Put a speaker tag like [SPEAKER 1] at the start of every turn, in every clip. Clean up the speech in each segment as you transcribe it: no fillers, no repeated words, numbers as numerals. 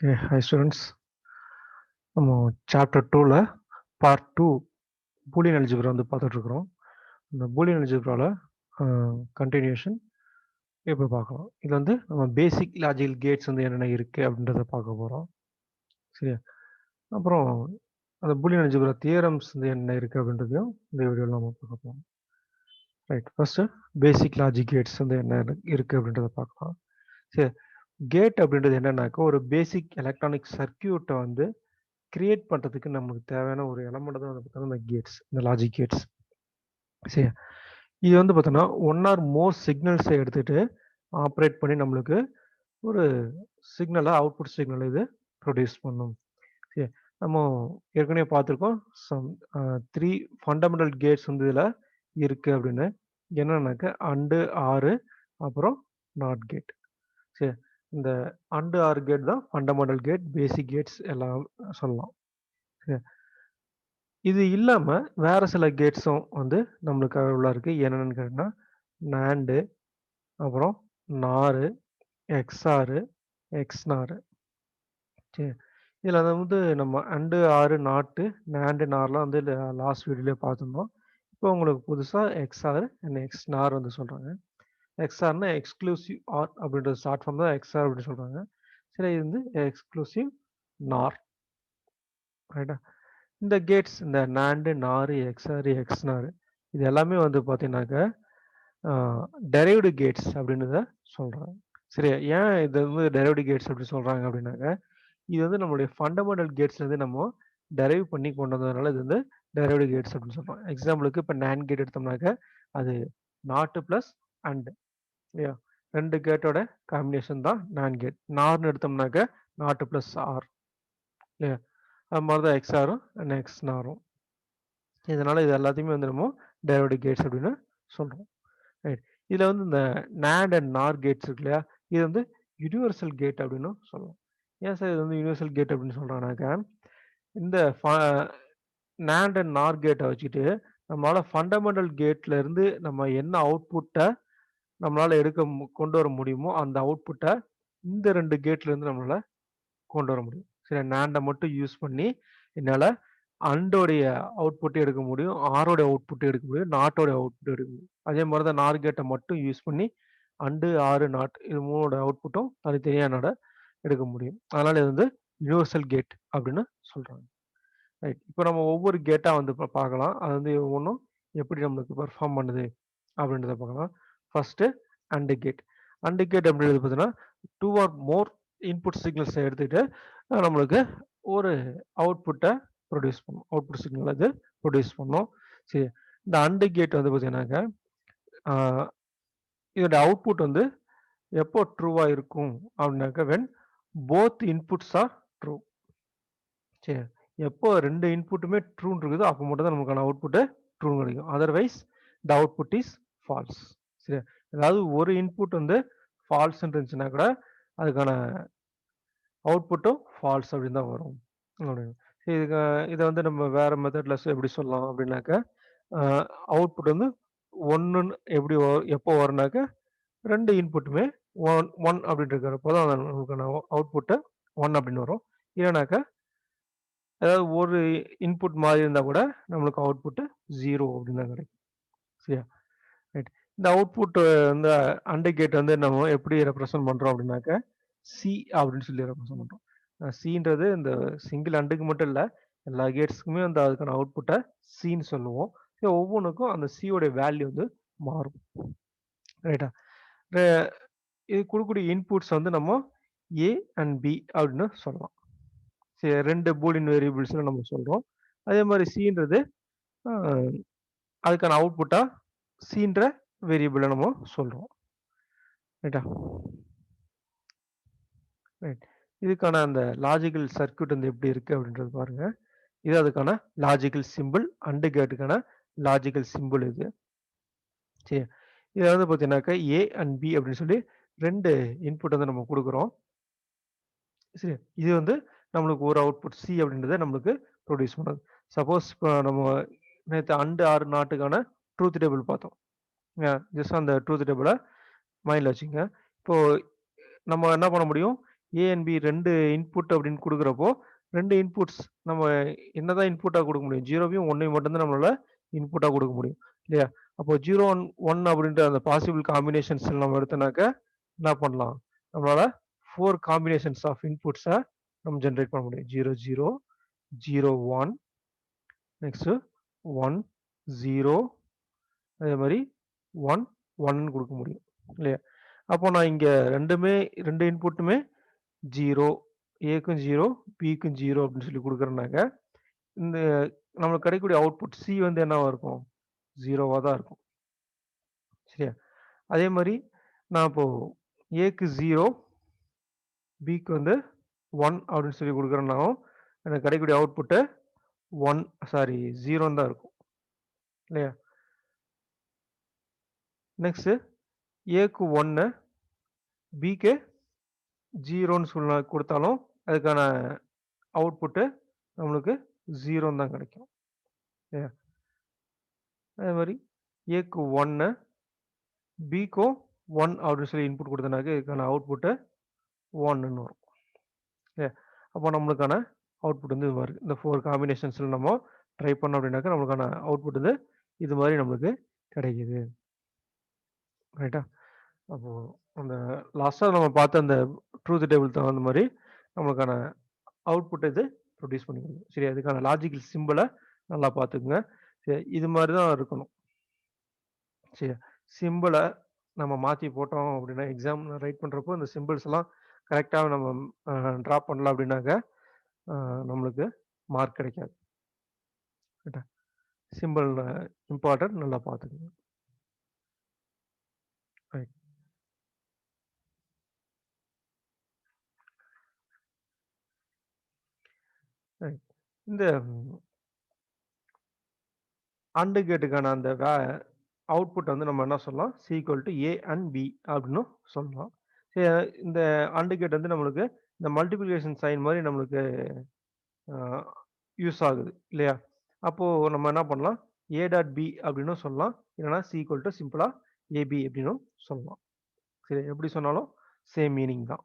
[SPEAKER 1] Okay, hi students. நம்ம chapter 2ல part 2 Boolean algebra வந்து பார்த்துட்டு இருக்கிறோம். இந்த பூலியன் அல்ஜிப்ரால கண்டினியூஷன் இப்போ பார்க்கலாம். இது வந்து நம்ம பேசிக் லாஜிக்கல் கேட்ஸ் வந்து என்னென்ன இருக்குது அப்படின்றத பார்க்க போகிறோம். சரியா? அப்புறம் அந்த பூலியன் அல்ஜிப்ரா தியரம்ஸ் வந்து என்ன இருக்குது அப்படின்றதையும் இந்த வீடியோவில் நம்ம பார்க்க போகிறோம். Right, first basic logic gates வந்து என்ன இருக்குது அப்படின்றத பார்க்கலாம். சரி, கேட் அப்படின்றது என்னன்னாக்கா ஒரு பேசிக் எலக்ட்ரானிக் சர்க்கியூட்டை வந்து கிரியேட் பண்ணுறதுக்கு நமக்கு தேவையான ஒரு எலமெண்ட் தான் வந்து பார்த்தோம்னா இந்த கேட்ஸ், இந்த லாஜிக் கேட்ஸ். சரி, இது வந்து பார்த்தோன்னா ஒன் ஆர் மோர் சிக்னல்ஸை எடுத்துகிட்டு ஆப்ரேட் பண்ணி நம்மளுக்கு ஒரு சிக்னலை அவுட்புட் சிக்னலை இது ப்ரொடியூஸ் பண்ணும். சரி, நம்ம ஏற்கனவே பார்த்துருக்கோம் சம் 3 ஃபண்டமெண்டல் கேட்ஸ் வந்து இதில் இருக்குது அப்படின்னு. என்னன்னாக்க அண்டு ஆறு அப்புறம் நாட் கேட். சரி, இந்த அண்டு ஆறு கேட் தான் ஃபண்டமெண்டல் கேட், பேசிக் கேட்ஸ் எல்லாம் சொல்லலாம். சரி, இது இல்லாம வேற சில கேட்ஸும் வந்து நம்மளுக்கு உள்ள இருக்கு. என்னென்னு கேட்டீங்கன்னா நாண்டு, அப்புறம் நாரு, எக்ஸ்ஆர், எக்ஸ்நார். சரி, இதில் வந்து நம்ம அண்டு ஆறு நாட்டு நாண்டு நார்லாம் வந்து லாஸ்ட் வீடியோலேயே பார்த்துருந்தோம். இப்போ உங்களுக்கு புதுசாக எக்ஸ்ஆர் அண்ட் எக்ஸ்நார் வந்து சொல்கிறாங்க. எக்ஸ்ஆர்னா எக்ஸ்க்ளூசிவ் ஆர் அப்படின்ற ஷார்ட் ஃபார்ம் தான் எக்ஸ்ஆர் அப்படின்னு சொல்கிறாங்க. சரி, இது வந்து எக்ஸ்க்ளூசிவ் நார். ரைட்டா? இந்த கேட்ஸ் இந்த நாண்டு நாரு எக்ஸ்ஆர் எக்ஸ்நார் இது எல்லாமே வந்து பார்த்தீங்கன்னாக்க டெரைவ்டு கேட்ஸ் அப்படின்றத சொல்கிறாங்க. சரியா? ஏன் இது வந்து டெரைவ்டு கேட்ஸ் அப்படி சொல்கிறாங்க அப்படின்னாக்க இது வந்து நம்மளுடைய ஃபண்டமெண்டல் கேட்ஸ்லேருந்து நம்ம டெரைவ் பண்ணி கொண்டு வந்ததுனால இது வந்து டெரைவ்டு கேட்ஸ் அப்படின்னு சொல்கிறோம். எக்ஸாம்பிளுக்கு இப்போ நேண்ட் கேட் எடுத்தோம்னாக்க அது நாட்டு ப்ளஸ் அண்டு இல்லையா, ரெண்டு கேட்டோட காம்பினேஷன் தான் நேண்ட் கேட். நார்னு எடுத்தோம்னாக்க நாட்டு ப்ளஸ் ஆர் இல்லையா, அது மாதிரி தான் எக்ஸ்ஆரும் அண்ட் எக்ஸ்நாரும். இதனால இது எல்லாத்தையுமே வந்து நம்ம டெரைவ்டு கேட்ஸ் அப்படின்னு சொல்கிறோம். ரைட், இதில் வந்து இந்த நேண்ட் அண்ட் நார் கேட்ஸ் இருக்கு இல்லையா, இது வந்து யூனிவர்சல் கேட் அப்படின்னு சொல்லலாம். ஏன் சார் இது வந்து யூனிவர்சல் கேட் அப்படின்னு சொல்கிறாங்கனாக்கா இந்த நேண்ட் அண்ட் நார் கேட்டை வச்சுட்டு நம்மளால் ஃபண்டமெண்டல் கேட்ல இருந்து நம்ம என்ன அவுட்புட்டை நம்மளால் கொண்டு வர முடியுமோ அந்த அவுட்புட்டை இந்த ரெண்டு கேட்ல இருந்து நம்மளால் கொண்டு வர முடியும். சரி, நேண்டை மட்டும் யூஸ் பண்ணி என்னால் அண்டோடைய அவுட்புட்டை எடுக்க முடியும், ஆரோடைய அவுட்புட்டை எடுக்க முடியும், நாட்டோடைய அவுட்புட் எடுக்க முடியும். அதே மாதிரி தான் நார் கேட்டை மட்டும் யூஸ் பண்ணி அண்டு ஆறு நாட் இது மூணோட அவுட்புட்டும் தனித்தனியாக என்னால் எடுக்க முடியும். அதனால் இது வந்து யூனிவர்சல் கேட் அப்படின்னு சொல்கிறாங்க. ரைட், இப்போ நம்ம ஒவ்வொரு கேட்டாக வந்து பார்க்கலாம். அது வந்து ஒவ்வொன்றும் எப்படி நம்மளுக்கு பெர்ஃபார்ம் பண்ணுது அப்படின்றத பார்க்கலாம். First and gate. And gate அப்படின்றது பார்த்தீங்கன்னா 2 ஆர் மோர் இன்புட் சிக்னல்ஸை எடுத்துக்கிட்டு நம்மளுக்கு ஒரு அவுட்புட்டை ப்ரொடியூஸ் பண்ணும். அவுட்புட் சிக்னல் அது ப்ரொடியூஸ் பண்ணும். சரி, இந்த அண்டு கேட் வந்து பார்த்தீங்கன்னாக்க இதோட அவுட்புட் வந்து எப்போ ட்ரூவாக இருக்கும் அப்படின்னாக்க when both inputs are true. சரி, எப்போ ரெண்டு இன்புட்டுமே ட்ரூன்னு இருக்குதோ அப்போ மட்டும் தான் நமக்கான அவுட்புட்டு ட்ரூ கிடைக்கும். Otherwise the output is false. சரி, அதாவது ஒரு இன்புட் வந்து ஃபால்ஸ்ன்னு இருந்துச்சுன்னா கூட அதுக்கான அவுட்புட்டும் ஃபால்ஸ் அப்படின்னு தான் வரும் அப்படின்னு. இதுக்கு இதை வந்து நம்ம வேற மெத்தட்ல எப்படி சொல்லலாம் அப்படின்னாக்க அவுட்புட் வந்து ஒன்றுன்னு எப்படி எப்போ வரும்னாக்க ரெண்டு இன்புட்டுமே ஒன் ஒன் அப்படின்னு இருக்கிறப்போ தான் நமக்கான அவுட்புட்டு ஒன் அப்படின்னு வரும். இல்லைனாக்கா அதாவது ஒரு இன்புட் மாதிரி இருந்தால் கூட நம்மளுக்கு அவுட்புட்டு 0 அப்படின்னு தான் கிடைக்கும். சரியா? ரைட், இந்த அவுட்புட் வந்து அண்டு கேட் வந்து நம்ம எப்படி ரெப்ரசன்ட் பண்ணுறோம் அப்படின்னாக்க சி அப்படின்னு சொல்லி ரெப்ரசன்ட் பண்ணுறோம். சின்றது இந்த சிங்கிள் அண்டுக்கு மட்டும் இல்லை, எல்லா கேட்ஸுக்குமே வந்து அதுக்கான அவுட்புட்டை சின்னு சொல்லுவோம். ஒவ்வொன்றுக்கும் அந்த சியோடைய வேல்யூ வந்து மாறும். ரைட்டா? இது கொடுக்கக்கூடிய இன்புட்ஸ் வந்து நம்ம ஏ அண்ட் பி அப்படின்னு சொல்லலாம். சரி, ரெண்டு பூலியன் வேரியபிள்ஸ்ல நம்ம சொல்றோம். அதே மாதிரி சின்றது அதுக்கான அவுட்புட்டா சின்ற வேரியபிளை நம்ம சொல்றோம். ரைட்டா? ரைட், இதுக்கான அந்த லாஜிக்கல் சர்க்யூட் வந்து எப்படி இருக்கு அப்படின்றது பாருங்க. இது அதுக்கான லாஜிக்கல் சிம்பிள், அண்டு கேட்டுக்கான லாஜிக்கல் சிம்பிள் இது. சரி, இதை வந்து பார்த்தீங்கன்னாக்கா ஏ அண்ட் பி அப்படின்னு சொல்லி ரெண்டு இன்புட் வந்து நம்ம கொடுக்குறோம். சரி, இது வந்து நம்மளுக்கு ஒரு அவுட்புட் சி அப்படின்றத நம்மளுக்கு ப்ரொடியூஸ் பண்ணுது. சப்போஸ் இப்போ நம்ம நேற்று அண்டு ஆறு நாட்டுக்கான ட்ரூத் டேபிள் பார்த்தோம். ஜஸ்ட் அந்த ட்ரூத் டேபிளை மைண்டில் வச்சுங்க. இப்போ நம்ம என்ன பண்ண முடியும், ஏ அண்ட் பி 2 இன்புட் அப்படின்னு குடுக்குறப்போ, 2 இன்புட்ஸ் நம்ம என்னதான் இன்புட்டா குடுக்க முடியும்? 0வையும் 1ஐயும் மட்டும் தான் நம்மளால இன்புட்டா குடுக்க முடியும். இல்லையா? அப்போ 0, 1, 1 அப்படின்ற அந்த பாசிபிள் காம்பினேஷன்ஸ் நம்ம எடுத்தோம்னாக்க, என்ன பண்ணலாம்? நம்மளால 4 காம்பினேஷன்ஸ் ஆஃப் இன்புட்ஸ நம்ம ஜெனரேட் பண்ண முடியும். 0, 0, 0, 1, நெக்ஸ்ட் 1, 0, அதே மாரி 1, 1ன்னு குடுக்க முடியும். இல்லையா? அப்போ நான் இங்க 2 இன்புட்டுமே 0, ஏக்கும் 0, பிக்கும் 0 அப்படின்னு சொல்லி குடுக்குறேன்னாக்க, இந்த நம்மளுக்கு கிடைக்கக்கூடிய அவுட்புட் சி வந்து என்னவா இருக்கும்? 0வா தான் இருக்கும். சரியா? அதே மாரி நான் இப்போ ஏக்கு 0, பிக்கு வந்து 1 அப்படின்னு சொல்லி குடுக்குறேன்னாவும், எனக்கு கிடைக்கக்கூடிய அவுட்புட்டு 0ன்னு தான் இருக்கும். இல்லையா? நெக்ஸ்ட் ஏக்கு 1, பிக்கு 0ன்னு குடுத்தாலும், அதுக்கான அவுட்புட்டு நம்மளுக்கு 0ன்னு தான் கிடைக்கும். இல்லையா? அதே மாரி ஏக்கு 1, பிக்கும் 1 அப்படின்னு சொல்லி இன்புட் குடுத்தோம்னாக்க, இதுக்கான அவுட்புட்டு 1ன்னு வரும். இல்லையா? அப்போ நம்மளுக்கான அவுட்புட் வந்து இது மாரி இருக்கு. இந்த 4 காம்பினேஷன்ஸ்ல நம்ம ட்ரை பண்ணோம் அப்படின்னாக்க, நம்மளுக்கான அவுட்புட் வந்து இது மாரி நம்மளுக்கு கிடைக்குது. ரைட்டா? அப்போ அந்த லாஸ்ட்டா நம்ம பார்த்த அந்த ட்ரூத் டேபிள் தகுந்த மாரி நம்மளுக்கான அவுட்புட் இது ப்ரொடியூஸ் பண்ணி குடுக்கும். சரியா? இதுக்கான லாஜிக்கல் சிம்பல நல்லா பார்த்துக்கங்க. சரி, இது மாரி தான் இருக்கணும். சரியா? சிம்பல நம்ம மாத்தி போட்டோம் அப்படின்னா, எக்ஸாம் ரைட் பண்றப்போ இந்த சிம்பிள்ஸ்லாம் கரெக்ட்டா நம்ம ட்ரா பண்ணல அப்படின்னாக்க, அ நம்மளுக்கு மார்க் கிடைக்காது. ரைட்டா? சிம்பிள் இம்பார்ட்டன்ட் நல்லா பார்த்துக்கங்க. ரைட். ரைட். இந்த அண்ட் கேட்டுக்கான அந்த அவுட்புட் வந்து நம்ம என்ன சொல்லலாம்? C equal to A and B அப்படின்னு சொல்லலாம். சரி, இந்த அண்ட் கேட் வந்து நம்மளுக்கு இந்த மல்டிப்ளிகேஷன் சைன் மாரி நம்மளுக்கு அ யூஸ் ஆகுது இல்லையா? அப்போ நம்ம என்ன பண்ணலாம்? ஏ டாட் பி அப்படின்னும் சொல்லலாம். இல்லன்னா சி ஈக்குவல் டூ சிம்பிளா ஏபி அப்படின்னும் சொல்லலாம். சரி, எப்படி சொன்னாலும் சேம் மீனிங் தான்.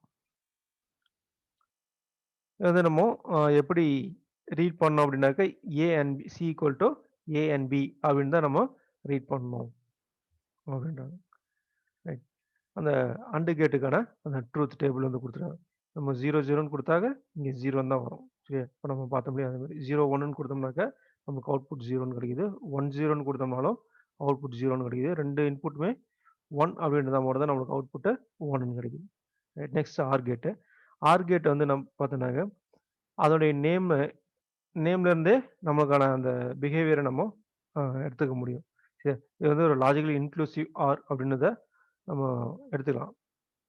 [SPEAKER 1] இது வந்து நம்ம எப்படி ரீட் பண்ணோம் அப்படின்னாக்க, A and B C equal to A and B அப்படின்னு தான் நம்ம ரீட் பண்ணணும் அப்படின்றாங்க. ரைட். அந்த அண்ட் கேட்டுக்கான அந்த ட்ரூத் டேபிள் வந்து குடுத்துருக்காங்க. நம்ம 0, 0ன்னு குடுத்தாக்க, இங்க 0ன்னு தான் வரும். சரியா? இப்ப நம்ம பார்த்தோம் இல்லையா? அதே மாரி 0, 1ன்னு குடுத்தோம்னாக்க, நமக்கு அவுட்புட் 0ன்னு கிடைக்குது. 1, 0ன்னு குடுத்தோம்னாலும் அவுட்புட் 0ன்னு கிடைக்குது. 2 இன்புட்டுமே 1 அப்படின்னு இருந்தா மட்டும் தான் நம்மளுக்கு அவுட்புட் 1ன்னு கிடைக்குது. Right. Next or gate. Or gate வந்து நம்ம பார்த்தோம்னாக்க, அதோடைய நேம்ல இருந்தே நம்மளுக்கான அந்த பிஹேவியர நம்ம எடுத்துக்க முடியும். சரி. இது வந்து ஒரு லாஜிக்கலி இன்க்ளூசிவ் ஆர் அப்படின்றத நம்ம எடுத்துக்கலாம்.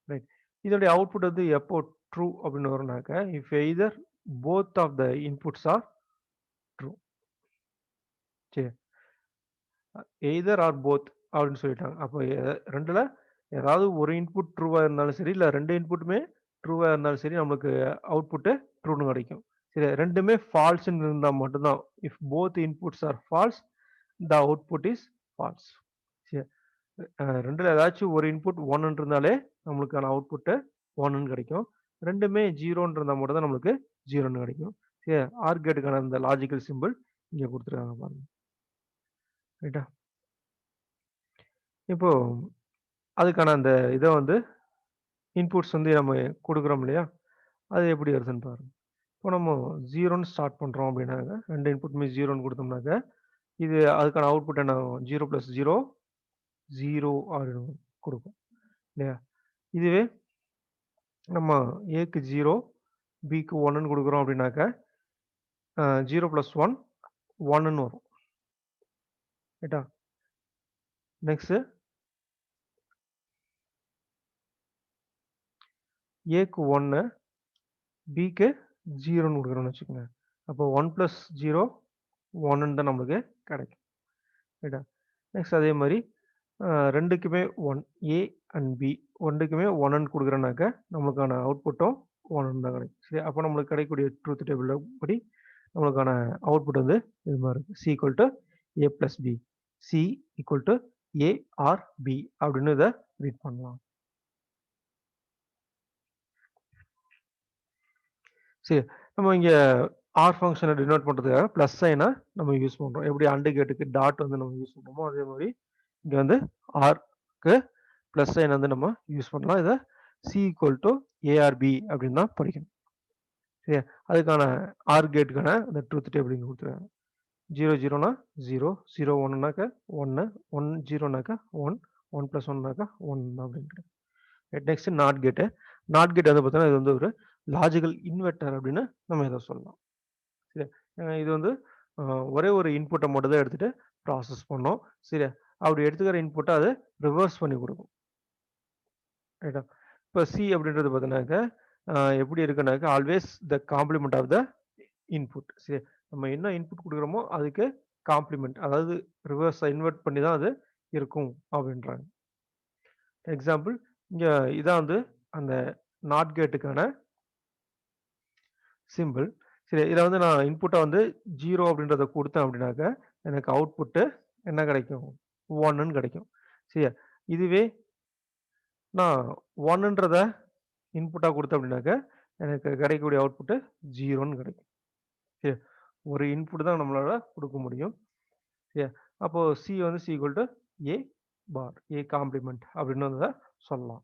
[SPEAKER 1] ரைட். இதோடைய அவுட்புட் வந்து எப்போ ட்ரூ அப்படின்னு வரும்னாக்க, if either both of the inputs are true. சரி. எய்தர் ஆர் போத் அப்படின்னு சொல்லிட்டாங்க. அப்போ 2ல ஏதாவது ஒரு இன்புட் ட்ரூவா இருந்தாலும் சரி, இல்ல 2 இன்புட்டுமே ட்ரூவா இருந்தாலும் சரி, நம்மளுக்கு அவுட்புட் ட்ரூன்னு கிடைக்கும். சரி, 2மே ஃபால்ஸ்ன்னு இருந்தா மட்டும் தான், if both inputs or false, the output is false. சரி. 2ல ஏதாச்சும் ஒரு இன்புட் 1ன்னு இருந்தாலே நம்மளுக்கான அவுட்புட் 1ன்னு கிடைக்கும். 2மே 0ன்னு இருந்தா மட்டும் தான் நம்மளுக்கு 0ன்னு கிடைக்கும். சரி, ஆர் கேட்டுக்கான அந்த லாஜிக்கல் சிம்பல் இங்க குடுத்துருக்காங்க பாருங்க. ரைட்டா? இப்போ அதுக்கான அந்த இத வந்து இன்புட்ஸ் வந்து நம்ம குடுக்குறோம் இல்லையா? அது எப்படி வருதுன்னு பாருங்க. இப்போ நம்ம 0ன்னு ஸ்டார்ட் பண்றோம் அப்படின்னாக்க, 2 இன்புட்டுமே 0ன்னு குடுத்தோம்னாக்க, இது அதுக்கான அவுட்புட் என்ன ஆகும்? 0 + 0 0 அப்படின்னு குடுக்கும். இல்லையா? இதுவே நம்ம ஏக்கு 0, பிக்கு 1ன்னு குடுக்குறோம் அப்படின்னாக்க, 0 + 1 1ன்னு வரும். ரைட்டா? நெக்ஸ்ட் ஏக்கு 1, பிக்கு 0ன்னு குடுக்குறோம்னு வச்சுக்கோங்க. அப்போ 1 + 0 1ன்னு தான் நம்மளுக்கு கிடைக்கும். ரைட்டா? நெக்ஸ்ட் அதே மாரி 2க்குமே 1 ஏ அண்ட் பி 2க்குமே 1ன்னு குடுக்குறோம்னாக்க, நமக்கான அவுட்புட்டும் 1ன்னு தான் கிடைக்கும். சரி, அப்போ நம்மளுக்கு கிடைக்கக்கூடிய ட்ரூத் டேபிள் படி நம்மளுக்கான அவுட்புட் வந்து இது மாரி இருக்கு. C equal to A + B. C equal to A or B அப்படின்னு இத ரீட் பண்ணலாம். சரி, நம்ம இங்க ஆர் ஃபங்ஷனை டினோட் பண்றதுக்காக பிளஸ் சைனை நம்ம யூஸ் பண்றோம். எப்படி அண்டு கேட்டுக்கு டாட் வந்து நம்ம யூஸ் பண்றோமோ அதே மாதிரி இங்க வந்து ஆர்க்கு பிளஸ் சைன் வந்து நம்ம யூஸ் பண்ணலாம். இதை சி ஈக்குவல் டு ஏஆர்பி அப்படின்னு தான் படிக்கணும். சரியா, அதுக்கான ஆர் கேட்டுக்கான அந்த ட்ரூத் டேபிள் இங்கே கொடுத்துருக்காங்க. 0 0னா 0, 0 1னாக்க 1, 1 0னாக்க 1, 1 + 1னாக்க 1 அப்படின்ட்டு. நெக்ஸ்ட் நாட் கேட்டு. நாட் கேட் வந்து பார்த்தீங்கன்னா இது வந்து ஒரு லாஜிக்கல் இன்வெர்ட்டர் அப்படின்னு நம்ம இதை சொல்லலாம். சரியா, இது வந்து ஒரே ஒரு இன்புட்டை மட்டும் தான் எடுத்துட்டு ப்ராசஸ் பண்ணோம். சரியா, அப்படி எடுத்துக்கிற இன்புட்டை அது ரிவர்ஸ் பண்ணி கொடுக்கும். ரைட்டா, இப்போ சி அப்படின்றது பார்த்தீங்கன்னாக்க எப்படி இருக்குன்னாக்க always the complement of the input. சரி, நம்ம என்ன இன்புட் கொடுக்குறோமோ அதுக்கு காம்ப்ளிமெண்ட், அதாவது ரிவர்ஸ் இன்வெர்ட் பண்ணி தான் அது இருக்கும் அப்படின்றாங்க. எக்ஸாம்பிள் இங்க இதான் வந்து அந்த நாட் கேட்டுக்கான சிம்பிள். சரி, இதில் வந்து நான் இன்புட்டை வந்து 0 அப்படின்றத கொடுத்தேன் அப்படின்னாக்க எனக்கு அவுட்புட்டு என்ன கிடைக்கும், 1ன்னு கிடைக்கும். சரியா, இதுவே நான் 1ன்றத இன்புட்டாக கொடுத்தேன் அப்படின்னாக்க எனக்கு கிடைக்கக்கூடிய அவுட்புட்டு 0ன்னு கிடைக்கும். சரி, ஒரு இன்புட் தான் நம்மளால கொடுக்க முடியும். சரியா, அப்போ சி வந்து C equal to A bar, A complement அப்படின்னு வந்து சொல்லலாம்.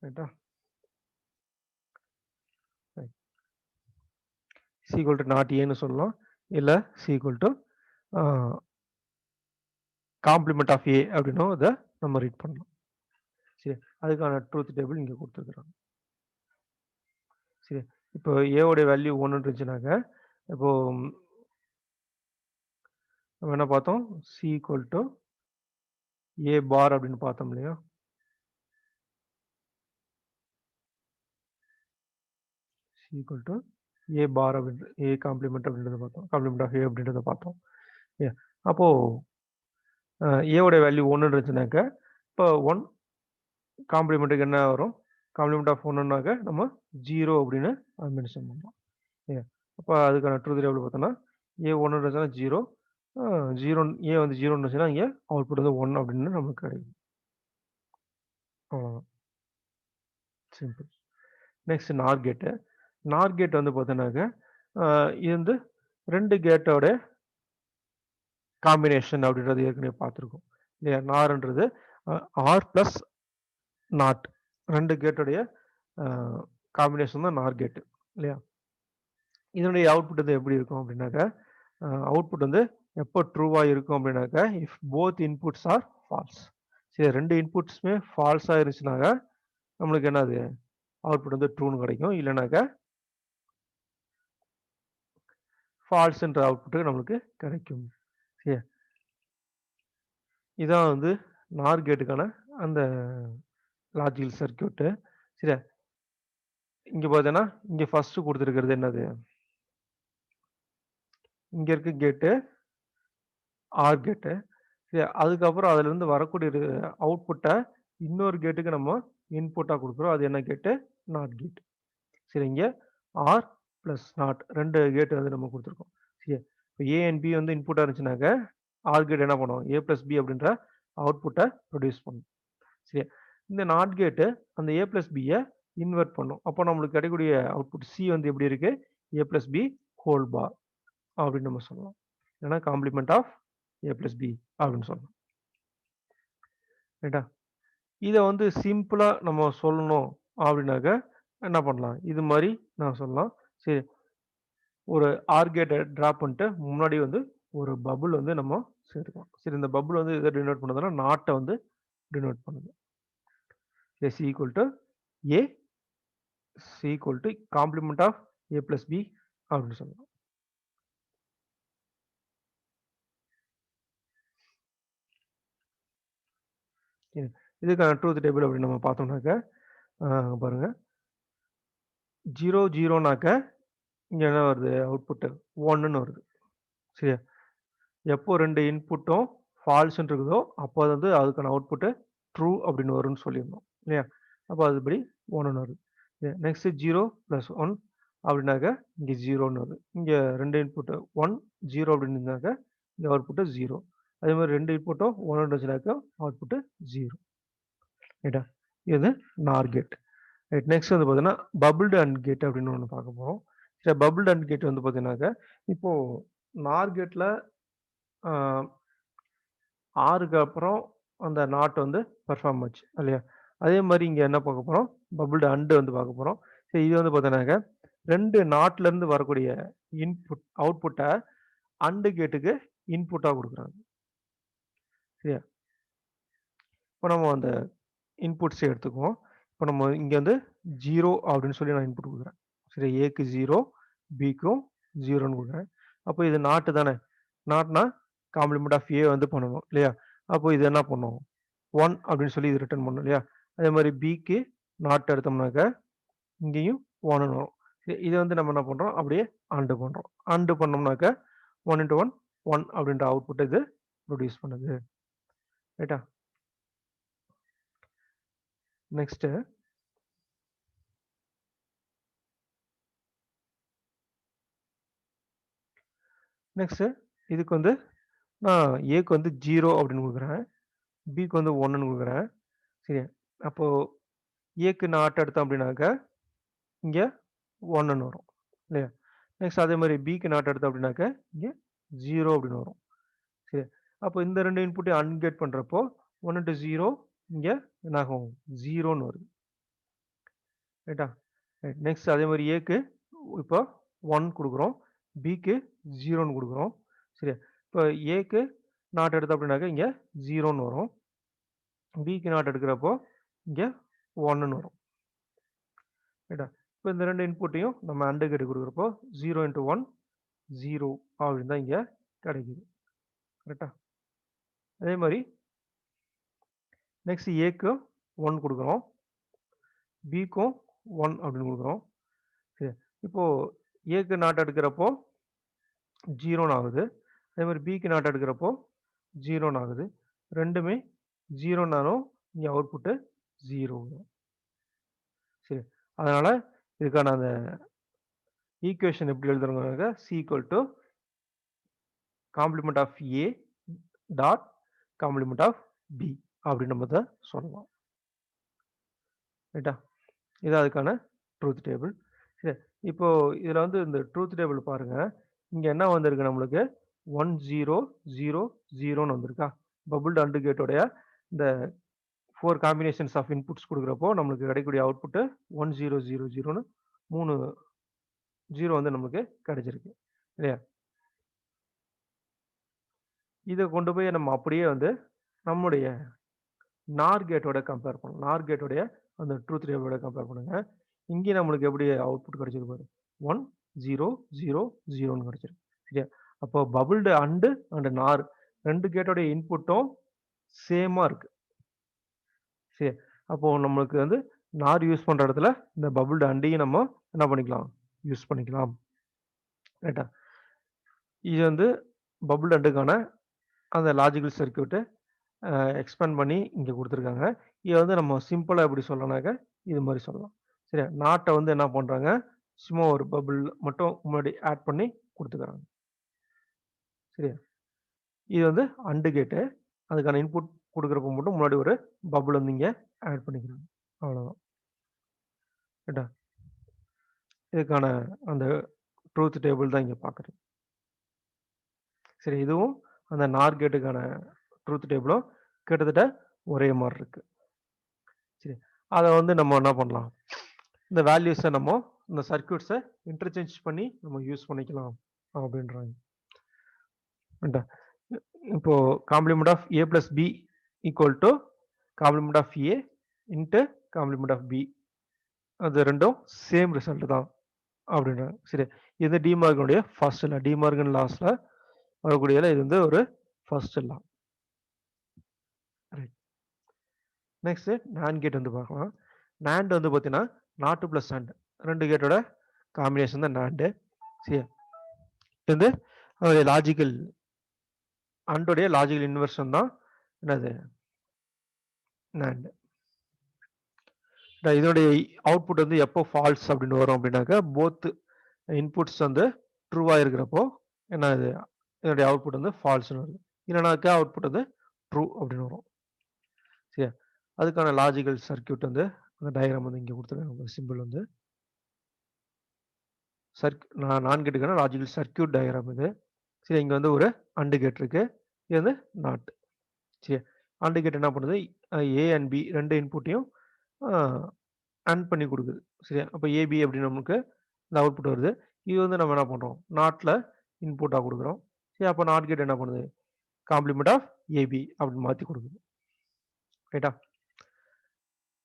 [SPEAKER 1] ரைட்டா, சி ஈக்குவல் டு நாட் ஏன்னு சொல்லலாம், இல்லை C equal to complement of A அப்படின்னும் இதை நம்ம ரீட் பண்ணலாம். சரி, அதுக்கான ட்ரூத் டேபிள் இங்கே கொடுத்துருக்குறாங்க. சரி, இப்போ ஏவோடைய வேல்யூ 1 இருந்துச்சுனாக்க இப்போ நம்ம என்ன பார்த்தோம், சி ஈக்குவல் டு ஏ பார் அப்படின்னு பார்த்தோம் இல்லையா. சி ஈக்குவல் டு ஏ பார் அப்படின்ற ஏ காம்ப்ளிமெண்ட் அப்படின்றத பார்த்தோம், காம்ப்ளிமெண்ட் ஆஃப் ஏ அப்படின்றத பார்த்தோம். அப்போ ஏவோடைய வேல்யூ 1 இருந்துச்சுனாக்க இப்போ 1 காம்ப்ளிமெண்ட்டுக்கு என்ன வரும், காம்ப்ளிமெண்ட் ஆஃப் 1னாக்க நம்ம 0 அப்படின்னு மென்ஷன் பண்ணலாம். அப்போ அதுக்கான ட்ரூத் டேபிள் பார்த்தோன்னா ஏ 1 இருந்துச்சுன்னா 0, 0 ஏ வந்து 0 இருந்துச்சுன்னா இங்கே அவுட்புட் வந்து 1 அப்படின்னு நமக்கு கிடைக்கும். அவ்வளோதான், சிம்பிள். நெக்ஸ்ட் நார் கேட்டு. நார் கேட் வந்து பார்த்தோன்னாக்க இது வந்து 2 கேட்டோட காம்பினேஷன் அப்படின்றது ஏற்கனவே பார்த்துருக்கோம் இல்லையா. நார்ன்றது ஆர் பிளஸ் நாட், 2 கேட்டோடைய காம்பினேஷன் தான் நார் கேட்டு இல்லையா. இதனுடைய அவுட்புட் வந்து எப்படி இருக்கும் அப்படின்னாக்க அவுட்புட் வந்து எப்போ ட்ரூவாக இருக்கும் அப்படின்னாக்க if both inputs or false. சரி, 2 இன்புட்ஸுமே ஃபால்ஸாக இருந்துச்சுனாக்க நம்மளுக்கு என்னது அவுட்புட் வந்து ட்ரூன்னு கிடைக்கும், இல்லைனாக்கா ஃபால்ஸ்ன்ற அவுட்புட்டு நம்மளுக்கு கிடைக்கும். சரி, இதான் வந்து நார் கேட்டுக்கான அந்த லாஜிக்கல் சர்க்யூட்டு. சரியா, இங்க பார்த்தீங்கன்னா இங்க ஃபர்ஸ்ட் கொடுத்துருக்கிறது என்னது, இங்க இருக்க கேட்டு ஆர் கேட்டு. சரி, அதுக்கப்புறம் அதுல இருந்து வரக்கூடிய அவுட்புட்டை இன்னொரு கேட்டுக்கு நம்ம இன்புட்டா கொடுக்குறோம், அது என்ன கேட்டு, நாட் கேட். சரி, இங்க ஆர் பிளஸ் நாட் 2 கேட் வந்து நம்ம கொடுத்துருக்கோம். சரி, இப்போ ஏ அண்ட் பி வந்து இன்புட்டா இருந்துச்சுனாக்க ஆர் கேட் என்ன பண்ணும், ஏ பிளஸ் பி அப்படின்ற அவுட்புட்டை ப்ரொடியூஸ் பண்ணும். சரி, இந்த நாட் கேட்டு அந்த ஏ பிளஸ் பியை இன்வெர்ட் பண்ணும். அப்போ நம்மளுக்கு கிடைக்கக்கூடிய அவுட்புட் சி வந்து எப்படி இருக்கு, A plus B whole bar அப்படின்னு நம்ம சொல்லலாம், ஏன்னா complement of A plus B அப்படின்னு சொல்லலாம். ரைட்டா, இதை வந்து சிம்பிளா நம்ம சொல்லணும் அப்படின்னாக்க என்ன பண்ணலாம், இது மாதிரி நான் சொல்லலாம். சரி, ஒரு ஆர் கேட்டை டிராப் பண்ணிட்டு முன்னாடி வந்து ஒரு பபுள் வந்து நம்ம சேர்த்துக்கலாம். சரி, இந்த பபுள் வந்து இதை டினோட் பண்ணதுன்னா நாட்டை வந்து டினோட் பண்ணுது. S equal to A C equal to complement of A plus B அப்படின்னு சொல்லலாம். இதுக்கான ட்ரூத் டேபிள் அப்படின்னு நம்ம பார்த்தோம்னாக்க பாருங்க 0 0னாக்க இங்க என்ன வருது, அவுட்புட் 1ன்னு வருது. சரியா, எப்போ 2 இன்புட்டும் ஃபால்ஸ்ன்னு இருக்குதோ அப்போ வந்து அதுக்கான அவுட்புட்டு ட்ரூ அப்படின்னு வரும்னு சொல்லியிருந்தோம் இல்லையா. அப்போ அதுபடி 1ன்னு வருது. நெக்ஸ்ட் 0 + 1 அப்படின்னாக்க இங்கே 0ன்னு வருது. இங்கே 2 இன்புட்டு 1 0 அப்படின்னு இருந்தாக்க இந்த அவுட்புட்டு 0. அதே மாதிரி 2 இன்புட்டும் 1 இருந்துச்சுனாக்க அவுட்புட்டு 0. ரைட்டா, இது நார் கேட். ரைட். நெக்ஸ்ட் வந்து பார்த்தீங்கன்னா, பபிள்டு அண்ட் கேட் அப்படின்னு ஒண்ணு பார்க்க போறோம். சரி, பபிள்டு அண்ட் கேட் வந்து பார்த்தீங்கன்னாக்க, இப்போ நார் கேட்ல ஆ 6க்கு அப்புறம் அந்த நாட் வந்து பெர்ஃபார்ம் ஆச்சு இல்லையா? அதே மாரி இங்க என்ன பார்க்க போறோம்? பபிள்டு அண்ட் வந்து பார்க்க போறோம். சரி, இது வந்து பார்த்தீங்கன்னாக்க 2 நாட்ல இருந்து வரக்கூடிய அவுட்புட்ட அண்ட் கேட்டுக்கு இன்புட்டா குடுக்குறாங்க. சரியா? இப்போ நம்ம அந்த இன்புட்ஸ் எடுத்துக்குவோம். இப்போ நம்ம இங்க வந்து 0 அப்படின்னு சொல்லி நான் இன்புட் குடுக்குறேன். சரி, ஏக்கு 0, பிக்கும் 0ன்னு குடுக்குறேன். அப்போ இது நாட் தானே. நாட்னா காம்ப்ளிமெண்ட் ஆஃப் ஏ வந்து பண்ணணும் இல்லையா? அப்போ இது என்ன பண்ணும்? 1 அப்படின்னு சொல்லி இது ரிட்டர்ன் பண்ணும் இல்லையா? அதே மாரி பிக்கு நாட் எடுத்தோம்னாக்க, இங்கேயும் 1ன்னு வரும். இத வந்து நம்ம என்ன பண்றோம்? அப்படியே ஆண்ட் பண்றோம். ஆண்ட் பண்ணோம்னாக்க 1 இன்டு 1 1 அப்படின்ற அவுட்புட் இது ப்ரொடியூஸ் பண்ணுது. ரைட்டா? நெக்ஸ்ட் இதுக்கு வந்து நான் ஏக்கு வந்து 0 அப்படின்னு குடுக்குறேன். பிக்கு வந்து 1ன்னு குடுக்குறேன். சரியா? அப்போ ஏக்கு நாட் எடுத்தோம் அப்படின்னாக்க, இங்க 1ன்னு வரும். இல்லையா? நெக்ஸ்ட் அதே மாரி பிக்கு நாட் எடுத்தோம் அப்படின்னாக்க, இங்க 0 அப்படின்னு வரும். சரி. அப்போ இந்த 2 இன்புட்டையும் அன்கேட் பண்றப்போ 1 இன்டு 0 இங்க என்னாகும்? 0ன்னு வருது. ரைட்டா? ரைட். நெக்ஸ்ட் அதே மாரி ஏக்கு இப்போ 1 குடுக்குறோம். பிக்கு 0ன்னு குடுக்குறோம். சரியா? இப்போ ஏக்கு நாட் எடுத்தோம் அப்படின்னாக்க, இங்க 0ன்னு வரும். பிக்கு நாட் எடுக்கிறப்போ இங்க 1ன்னு வரும். ரைட்டா? இப்போ இந்த 2 இன்புட்டையும் நம்ம அண்ட் கேட் குடுக்குறப்போ 0 இன்டு 1 0 அப்படின்னு தான் இங்க கிடைக்குது. கரெக்ட்டா? அதே மாரி நெக்ஸ்ட் ஏக்கு 1 குடுக்குறோம். பிக்கும் 1 அப்படின்னு குடுக்குறோம். சரி. இப்போ ஏக்கு நாட் எடுக்கிறப்போ 0ன்னு ஆகுது. அதே மாரி பிக்கு நாட் எடுக்கிறப்போ 0ன்னு ஆகுது. 2மே 0னாலும் இங்க அவுட்புட் 0 வரும். சரி. அதனால இதுக்கான அந்த ஈக்குவேஷன் எப்படி எழுதுறோம்னாக்க, C equal to complement of A dot complement of B அப்படின்னு நம்ம இத சொல்லலாம். ரைட்டா? இது அதுக்கான ட்ரூத் டேபிள். சரி. இப்போ இதுல வந்து இந்த ட்ரூத் டேபிள் பாருங்க. இங்க என்ன வந்திருக்கு நம்மளுக்கு? 1 0 0 0ன்னு வந்திருக்கா? பபிள்டு அண்ட் கேட்டோடைய இந்த 4 காம்பினேஷன்ஸ் ஆஃப் இன்புட்ஸ் குடுக்குறப்போ நம்மளுக்கு கிடைக்கக்கூடிய அவுட்புட் 1 0 0 0ன்னு 3 0 வந்து நமக்கு கிடைச்சிருக்கு. இல்லையா? இத கொண்டு போய் நம்ம அப்படியே வந்து நம்முடைய நார் கேட்டோட கம்பேர் பண்ணணும். நார் கேட்டோடைய அந்த ட்ரூத் டேபிளோட கம்பேர் பண்ணுங்க. இங்கே நம்மளுக்கு எப்படி அவுட்புட் கிடைச்சிருக்கு பாரு. 1 0 0 0ன்னு கிடைச்சிருக்கு. சரியா? அப்போ பபிள்டு அண்ட் நார் 2 கேட்டோட இன்புட்டும் சேமா இருக்கு. சரி. அப்போ நம்மளுக்கு வந்து நார் யூஸ் பண்ற இடத்துல இந்த பபிள்டு அண்டையும் நம்ம என்ன பண்ணிக்கலாம்? யூஸ் பண்ணிக்கலாம். ரைட்டா? இது வந்து பபிள்டு அண்டுக்கான அந்த லாஜிக்கல் சர்க்யூட் எக்ஸ்பேண்ட் பண்ணி இங்க குடுத்துருக்காங்க. இத வந்து நம்ம சிம்பிளா எப்படி சொல்லலாம்னாக்க, இது மாரி சொல்லலாம். சரியா? நாட்ட வந்து என்ன பண்றாங்க, சும்மா ஒரு பபிள் மட்டும் முன்னாடி ஆட் பண்ணி குடுத்துக்கிறாங்க. சரியா? இது வந்து அண்ட் கேட்டு. அதுக்கான இன்புட் குடுக்குறப்போ மட்டும் முன்னாடி ஒரு பபிள் வந்து இங்க ஆட் பண்ணிக்கிறாங்க. அவ்வளோதான். ரைட்டா? இதுக்கான அந்த ட்ரூத் டேபிள் தான் இங்க பார்க்குறோம். சரி, இதுவும் அந்த நார் கேட்டுக்கான ட்ரூத் டேபிளும் கிட்டத்தட்ட ஒரே மாரி இருக்கு. சரி. அத வந்து நம்ம என்ன பண்ணலாம்? இந்த வேல்யூஸ நம்ம இந்த சர்க்யூட்ஸ இன்டர்சேஞ்ச் பண்ணி நம்ம யூஸ் பண்ணிக்கலாம் அப்படின்றாங்க. ரைட்டா? இப்போ complement of A plus B equal to complement of A into complement of B. அது 2ம் சேம் ரிசல்ட் தான் அப்படின்றாங்க. சரி. இது டிமார்கனுடைய ஃபர்ஸ்ட் லா. டிமார்கன் லாஸ்ல வரக்கூடியதுல இது வந்து ஒரு first law. Right. Next nand gate வந்து பார்க்கலாம். நாண்ட் வந்து பார்த்தீங்கன்னா, நாட் பிளஸ் அண்ட் 2 கேட்டோட காம்பினேஷன் தான் நாண்ட். சரியா? இது வந்து அதோடைய லாஜிக்கல் அண்டோடைய லாஜிக்கல் இன்வெர்ஷன் தான் என்னது? நாண்ட். இதனுடைய அவுட்புட் வந்து எப்போ ஃபால்ஸ் அப்படின்னு வரும் அப்படின்னாக்க, போத் இன்புட்ஸ் வந்து ட்ரூவா இருக்கிறப்போ என்னது? இதனுடைய அவுட்புட் வந்து ஃபால்ஸ்ன்னு வருது. இல்லைனாக்கா அவுட்புட் வந்து ட்ரூ அப்படின்னு வரும். சரியா? அதுக்கான லாஜிக்கல் சர்க்யூட் வந்து அந்த டயக்ராம் வந்து இங்கே கொடுத்துருக்காங்க. சிம்பிள் வந்து நான் கேட்டுக்கான லாஜிக்கல் சர்க்கியூட் டயக்ராம் இது. சரி, இங்கே வந்து ஒரு அண்டு கேட் இருக்கு. இது வந்து நாட். சரி, அண்டு கேட் என்ன பண்ணுது, ஏ அண்ட் பி ரெண்டு இன்புட்டையும் அண்ட் பண்ணி கொடுக்குது. சரியா, அப்போ ஏபி அப்படின்னு நமக்கு இந்த அவுட்புட் வருது. இது வந்து நம்ம என்ன பண்ணுறோம், நாட்டில் இன்புட்டாக கொடுக்குறோம். சரி, அப்போ நாட் கேட் என்ன பண்ணுது, காம்ப்ளிமெண்ட் ஆஃப் ஏபி அப்படின்னு மாற்றி கொடுக்குது. ரைட்டா,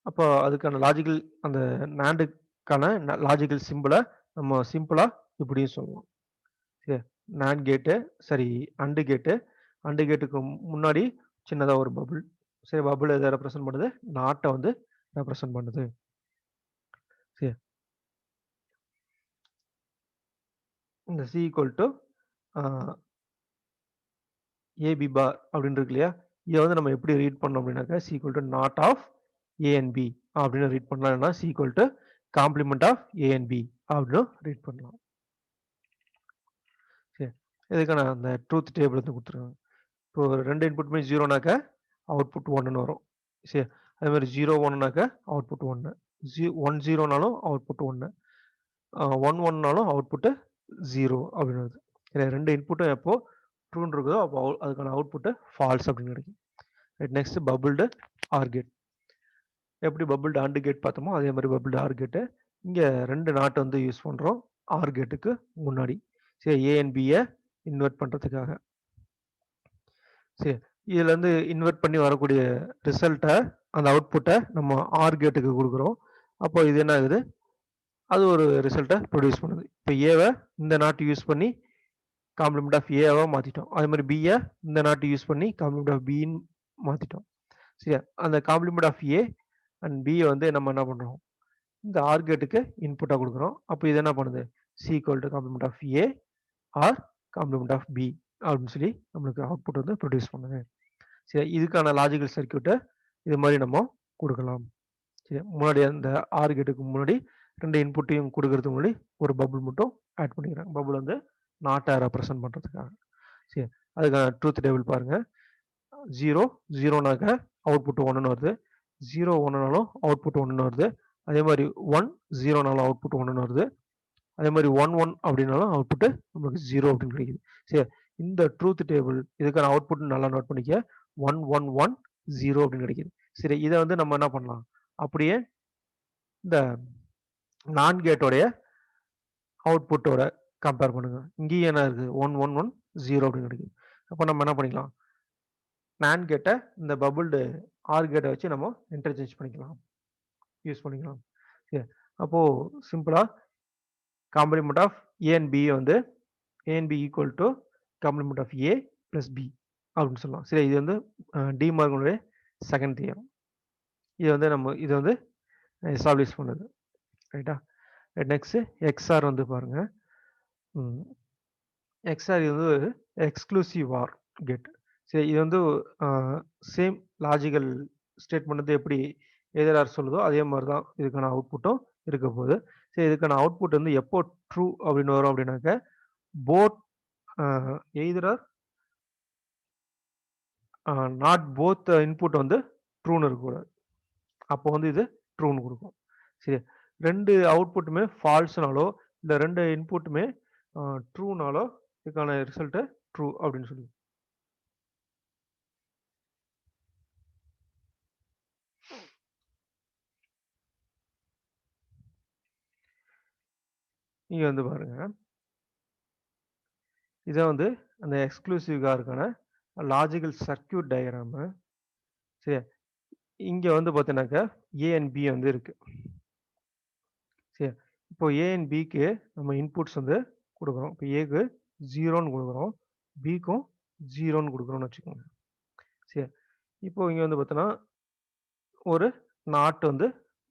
[SPEAKER 1] அப்போ அதுக்கான லாஜிக்கல் அந்த நாண்டுக்கான லாஜிக்கல் சிம்பிளை நம்ம சிம்பிளாக இப்படியும் சொல்லலாம். சரி, நாட் கேட்டு, சரி அண்டு கேட்டுக்கு முன்னாடி சின்னதாக ஒரு பபுள். சரி, பபுள் எதை ரெப்ரசன்ட் பண்ணுது, நாட்டை வந்து ரெப்ரசன்ட் பண்ணுது. சரி, இந்த சி ஈக்குவல் டு ஏபி பார் அப்படின்னு இருக்கு இல்லையா, இதை வந்து நம்ம எப்படி ரீட் பண்ணோம் அப்படின்னாக்கா C equal to not of A and B அப்படின்னு ரீட் பண்ணலாம்னா C equal to complement of A and B அப்படின்னு ரீட் பண்ணலாம். சரி, இதுக்கான அந்த ட்ரூத் டேபிள் வந்து கொடுத்துருக்காங்க. இப்போ ரெண்டு இன்புட்டுமே ஜீரோனாக்க அவுட்புட் ஒன்றுன்னு வரும். சரி, அதே மாதிரி 0 1னாக்க அவுட்புட் 1, 1 0னாலும் அவுட்புட் 1, 1 1னாலும் அவுட்புட்டு 0 அப்படின்னு வருது. இல்லை, ரெண்டு இன்புட்டும் எப்போ ட்ரூன்னு இருக்குதோ அப்போ அதுக்கான அவுட்புட்டு ஃபால்ஸ் அப்படின்னு கிடைக்கும். Right, next bubbled or gate. எப்படி பபுள்டு அண்டு கேட் பார்த்தோமோ அதே மாதிரி பபுள்டு ஆர் கேட்டு. இங்கே ரெண்டு நாட் வந்து யூஸ் பண்ணுறோம் ஆர் கேட்டுக்கு முன்னாடி. சரி, ஏ அண்ட் பியை இன்வெர்ட் பண்ணுறதுக்காக. சரி, இதுல இருந்து இன்வெர்ட் பண்ணி வரக்கூடிய ரிசல்ட்டை, அந்த அவுட்புட்டை நம்ம ஆர் கேட்டுக்கு கொடுக்குறோம். அப்போ இது என்ன ஆகுது, அது ஒரு ரிசல்ட்டை ப்ரொடியூஸ் பண்ணுது. இப்போ ஏவை இந்த நாட்டு யூஸ் பண்ணி காம்ப்ளிமெண்ட் ஆஃப் ஏவா மாற்றிட்டோம். அதே மாதிரி பியை இந்த நாட்டு யூஸ் பண்ணி காம்ப்ளிமெண்ட் ஆஃப் பின்னு மாற்றிட்டோம். சரியா, அந்த காம்ப்ளிமெண்ட் ஆஃப் ஏ அண்ட் பியை வந்து நம்ம என்ன பண்ணுறோம், இந்த ஆர் கேட்டுக்கு இன்புட்டாக கொடுக்குறோம். அப்போ இது என்ன பண்ணுது, C equal to complement of A or complement of B அப்படின்னு சொல்லி நம்மளுக்கு அவுட்புட் வந்து ப்ரொடியூஸ் பண்ணுது. சரி, இதுக்கான லாஜிக்கல் சர்க்கியூட்டை இது மாதிரி நம்ம கொடுக்கலாம். சரி, முன்னாடி அந்த ஆர் கேட்டுக்கு முன்னாடி ரெண்டு இன்புட்டையும் கொடுக்கறதுக்கு முன்னாடி ஒரு பபுள் மட்டும் ஆட் பண்ணிக்கிறாங்க. பபுள் வந்து நாட்டை ரெப்ரசன்ட் பண்ணுறதுக்காக. சரி, அதுக்கான ட்ரூத் டேபிள் பாருங்க. 0 0னாக்க அவுட்புட் 1ன்னு வருது, 0 1னாலும் அவுட்புட் 1ன்னு வருது. அதே மாதிரி 1 0னாலும் அவுட்புட் 1ன்னு வருது. அதே மாதிரி 1 1 அப்படின்னாலும் அவுட்புட் நமக்கு 0 அப்படின்னு கிடைக்குது. சரி, இந்த ட்ரூத் டேபிள் இதுக்கான அவுட்புட் நல்லா நோட் பண்ணிக்க, 1 1 1 0 அப்படின்னு கிடைக்குது. சரி, இதை வந்து நம்ம என்ன பண்ணலாம், அப்படியே இந்த நான் கேட்டோடைய அவுட்புட்டோட கம்பேர் பண்ணுங்க. இங்கேயும் என்ன இருக்கு, 1 1 1 0 அப்படின்னு கிடைக்குது. அப்போ நம்ம என்ன பண்ணிக்கலாம், நான் கேட்டை இந்த பபுள்டு ஆர் கேட்டை வச்சு நம்ம இன்டர்சேஞ்ச் பண்ணிக்கலாம், யூஸ் பண்ணிக்கலாம். சரி, அப்போ சிம்பிளா complement of A and B வந்து A and B equal to complement of A plus B அப்படின்னு சொல்லலாம். சரி, இது வந்து டி மார்கனுடைய செகண்ட் தியரம். இது வந்து எஸ்டாப்ளிஷ் பண்ணுது. ரைட்டா, நெக்ஸ்ட் எக்ஸ்ஆர் வந்து பாருங்க. எக்ஸ்ஆர் இது வந்து எக்ஸ்க்ளூசிவ் ஆர் கேட். சரி, இது வந்து சேம் லாஜிக்கல் ஸ்டேட்மெண்ட் வந்து எப்படி எதிரார் சொல்லுதோ அதே மாதிரி தான் இதுக்கான அவுட்புட்டும் இருக்க போகுது. சரி, இதுக்கான அவுட்புட் வந்து எப்போ ட்ரூ அப்படின்னு வரும் அப்படின்னாக்க, both either not both input வந்து ட்ரூன்னு இருக்கக்கூடாது. அப்போ வந்து இது ட்ரூன்னு கொடுக்கும். சரி, ரெண்டு அவுட்புட்டுமே ஃபால்ஸ்னாலோ இல்லை ரெண்டு இன்புட்டுமே ட்ரூனாலோ இதுக்கான ரிசல்ட்டு ட்ரூ அப்படின்னு சொல்லி. இங்க வந்து பாருங்க, இதை வந்து அந்த எக்ஸ்க்ளூசிவ் காருக்கான லாஜிக்கல் சர்க்கியூட் டயக்ராமு. சரி, இங்க வந்து பார்த்தீங்கன்னாக்கா ஏ அண்ட் பி வந்து இருக்கு. சரி, இப்போ ஏ அண்ட் பிக்கு நம்ம இன்புட்ஸ் வந்து கொடுக்குறோம். இப்போ ஏக்கு 0ன்னு கொடுக்குறோம், பிக்கும் 0ன்னு கொடுக்குறோம்னு வச்சுக்கோங்க. சரி, இப்போ இங்க வந்து பார்த்தோன்னா ஒரு நாட் வந்து